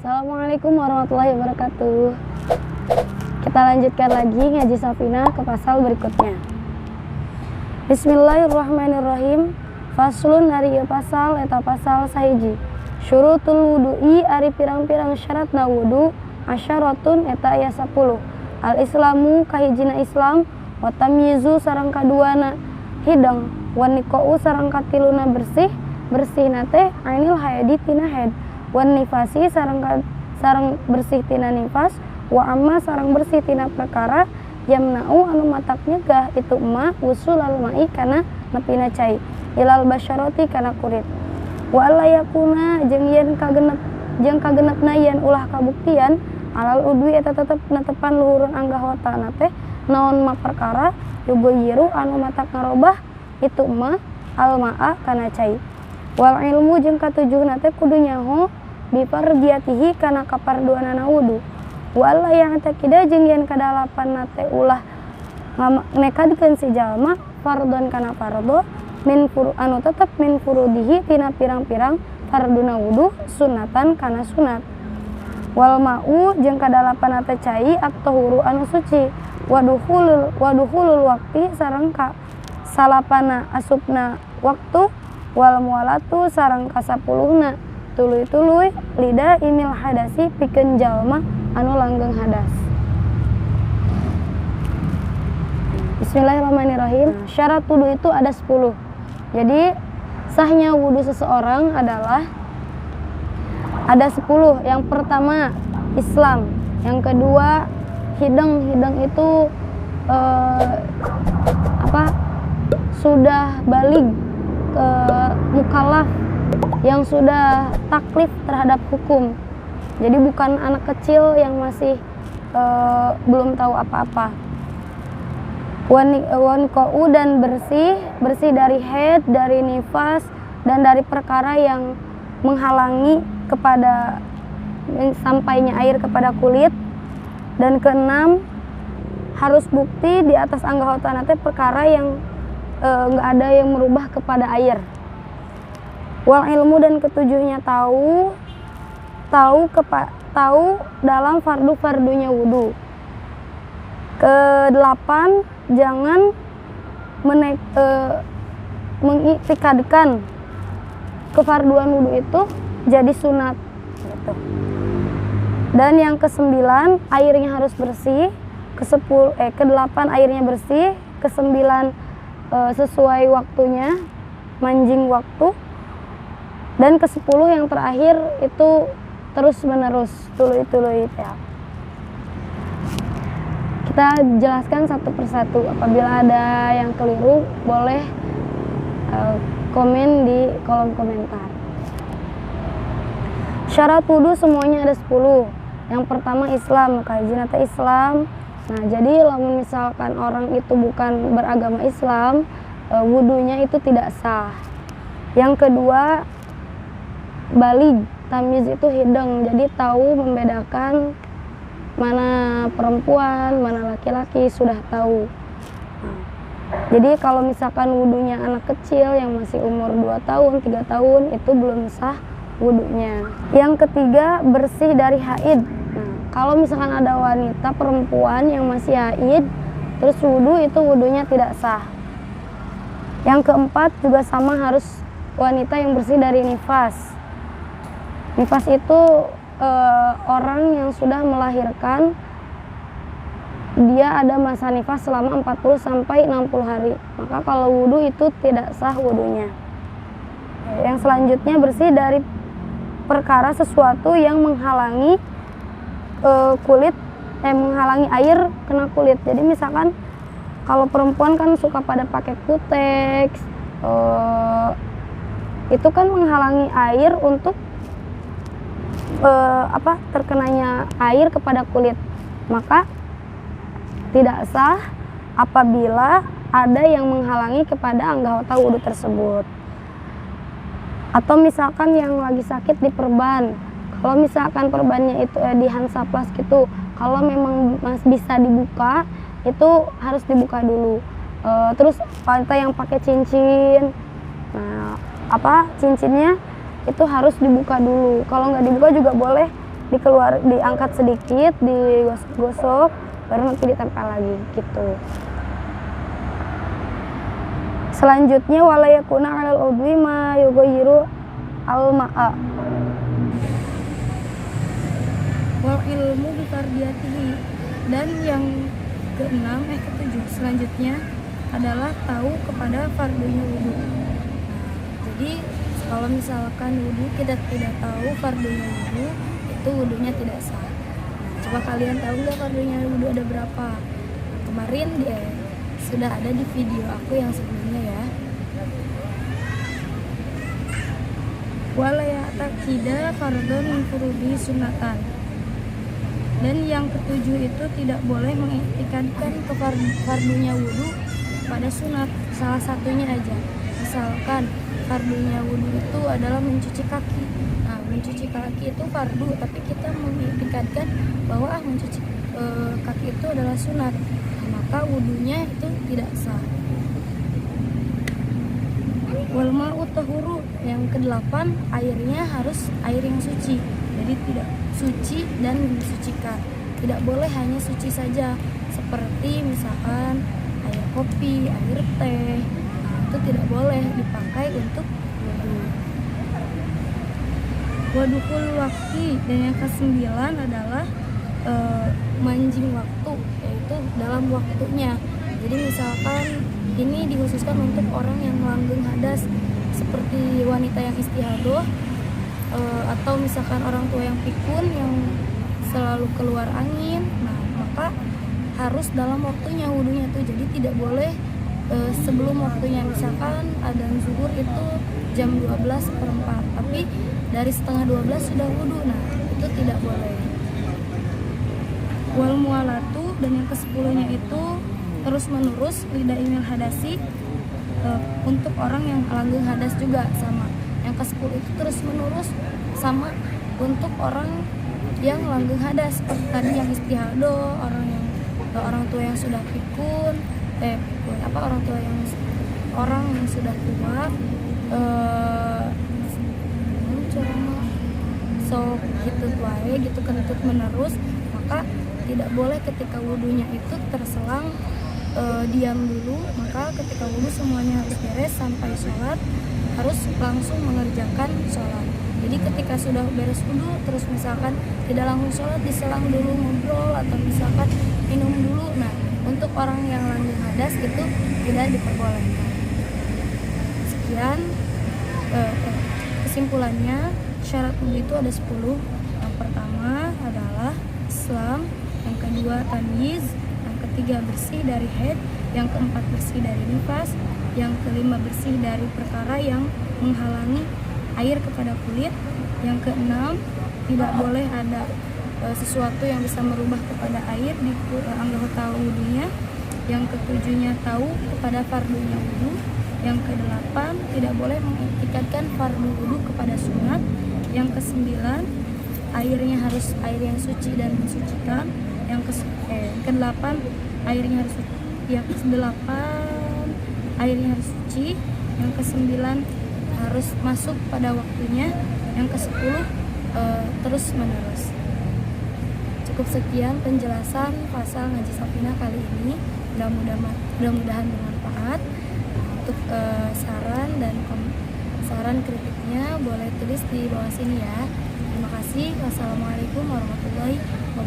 Assalamualaikum warahmatullahi wabarakatuh. Kita lanjutkan lagi ngaji Safinah ke pasal berikutnya. Bismillahirrahmanirrahim. Faslun ari pasal eta pasal sahiji. Syurutul wudu'i ari pirang-pirang syaratna wudu asyaratun eta aya 10. Al islamu kahijina Islam wa tamyizu sareng kaduana hidang wa niqau sareng katiluna bersihna teh ainil haidi tina haid wan nifasi sareng bersih tina nifas wa amma sareng bersih tina perkara yamna'u anu matak nyegah itu ma usulal ma'i kana nepina cai ilal basyarati kana kulit wa alla yakuna jeung kagenepna yen ulah kabuktian alal udwi eta tetep netepan luhureun anggahotana teh naon ma perkara yugoyiru anu matak ngarobah itu ma al ma'a kana cai wal ilmu jeung katujuhna teh kudu nyaho bipardiyatihi kana kaparduanana wudu wala yang takida jeung yen kadalapan teh ulah nekadkeun si jalma fardon kana fardo min furu anu tetep min furudihi tina pirang-pirang farduna wudu sunatan kana sunat wal ma'u jeung kadalapan teh cai at-tahuru anu suci waduhulul waqti sareng ka salapana asupna waktu wal mualatu sareng ka 10na tuluy-tuluy lida imil hadasi pikeun jalma anu langgeng hadas. Bismillahirrahmanirrahim. Syarat wudu itu ada 10. Jadi sahnya wudu seseorang adalah ada 10. Yang pertama Islam, yang kedua hidang itu sudah balig mukallaf yang sudah taklif terhadap hukum. Jadi bukan anak kecil yang masih belum tahu apa-apa. Wanqa'u dan bersih dari haid, dari nifas dan dari perkara yang menghalangi kepada sampainya air kepada kulit. Dan keenam harus bukti di atas anggahotana teh perkara yang enggak ada yang merubah kepada air. Wal ilmu dan ketujuhnya tahu dalam fardu-fardunya wudu. Kedelapan jangan mengiktikadkan kefarduan wudu itu jadi sunat gitu. Dan yang ke-9 airnya harus bersih, ke-8 airnya bersih, ke-9 sesuai waktunya, manjing waktu. Dan ke-10 yang terakhir itu terus menerus tuluy-tuluy ya. Kita jelaskan satu persatu. Apabila ada yang keliru boleh komen di kolom komentar. Syarat wudu semuanya ada 10. Yang pertama Islam, kahijina teh Islam. Nah, jadi lamun misalkan orang itu bukan beragama Islam, wudunya itu tidak sah. Yang kedua balig, tamyiz itu hidang, jadi tahu membedakan mana perempuan, mana laki-laki, sudah tahu. Jadi kalau misalkan wudunya anak kecil yang masih umur 2 tahun, 3 tahun, itu belum sah wudunya. Yang ketiga bersih dari haid. Nah, kalau misalkan ada wanita perempuan yang masih haid terus wudu, itu wudunya tidak sah. Yang keempat juga sama, harus wanita yang bersih dari nifas. Nifas itu orang yang sudah melahirkan, dia ada masa nifas selama 40 sampai 60 hari. Maka kalau wudu itu tidak sah wudunya. Yang selanjutnya bersih dari perkara sesuatu yang menghalangi menghalangi air kena kulit. Jadi misalkan kalau perempuan kan suka pada pakai kuteks, itu kan menghalangi air untuk terkenanya air kepada kulit, maka tidak sah apabila ada yang menghalangi kepada anggota wudu tersebut. Atau misalkan yang lagi sakit diperban, kalau misalkan perbannya itu di Hansaplast gitu, kalau memang bisa dibuka itu harus dibuka dulu. Terus wanita yang pakai cincin, nah cincinnya itu harus dibuka dulu. Kalau nggak dibuka juga boleh, diangkat sedikit, digosok-gosok, baru nanti ditempel lagi gitu. Selanjutnya wala yakuna 'alal udwi ma yughayyiru al-ma'a. Wal ilmu bi fardiyatihi, dan yang ketujuh selanjutnya adalah tahu kepada fardunya wudu. Jadi kalau misalkan wudu kita tidak tahu fardunya wudu, itu wudunya tidak sah. Coba kalian tahu nggak fardunya wudu ada berapa? Kemarin sudah ada di video aku yang sebelumnya ya. Wala ya'taqida fardhon min furudi sunatan. Dan yang ketujuh itu tidak boleh mengiktikadkan ke fardunya wudu pada sunat, salah satunya aja. Misalkan fardunya wudu itu adalah mencuci kaki. Nah, mencuci kaki itu fardu, tapi kita mengiktikadkan bahwa mencuci kaki itu adalah sunat, maka wudunya itu tidak sah. Wal ma'u tahuru, yang ke-8 airnya harus air yang suci. Jadi tidak suci dan disucikan. Tidak boleh hanya suci saja, seperti misalkan air kopi, air teh. Nah, itu tidak boleh dipakai untuk wudu. Wadukul waktu, dan yang ke-9 adalah manjing waktu, yaitu dalam waktunya. Jadi misalkan ini dikhususkan untuk orang yang langgeng hadas, seperti wanita yang istihadah, atau misalkan orang tua yang pikun yang selalu keluar angin. Nah, maka harus dalam waktunya wudunya tuh. Jadi tidak boleh sebelum waktunya. Misalkan adzan zuhur itu jam 12:04, tapi dari setengah 12 sudah wudu. Nah, itu tidak boleh. Wal mualatu, dan yang ke-10-nya itu terus menerus lidaimil hadasi, untuk orang yang langgeng hadas juga sama. Yang ke-10 itu terus menerus sama untuk orang yang langgeng hadas, seperti tadi yang istihadah, orang tua yang sudah pikun, orang yang sudah tua, gitu wae gitu kentut menerus, maka tidak boleh ketika wudunya itu terselang diam dulu. Maka ketika wudu semuanya harus beres sampai sholat, harus langsung mengerjakan sholat. Jadi ketika sudah beres wudu terus misalkan tidak langsung sholat, diselang dulu ngobrol atau misalkan minum dulu. Nah, untuk orang yang langgeng hadas itu tidak diperbolehkan. Sekian kesimpulannya, syarat wudu itu ada 10. Yang pertama adalah Islam, yang kedua tamyiz, yang ketiga bersih dari haid, yang keempat bersih dari nifas, yang kelima bersih dari perkara yang menghalangi air kepada kulit, yang keenam tidak boleh ada sesuatu yang bisa merubah kepada air di anggota wudunya, yang ketujuhnya tahu kepada fardunya wudu, yang kedelapan tidak boleh mengiktikadkan fardu wudu kepada sunat, yang kesembilan airnya harus air yang suci dan mensucikan, yang kedelapan airnya harus suci, yang kedelapan airnya harus suci, yang kesembilan harus masuk pada waktunya, yang ke-10 terus menerus. Cukup sekian penjelasan pasal ngaji Safinah kali ini, mudah-mudahan bermanfaat. Untuk saran kritiknya boleh tulis di bawah sini ya. Terima kasih. Wassalamualaikum warahmatullahi wabarakatuh.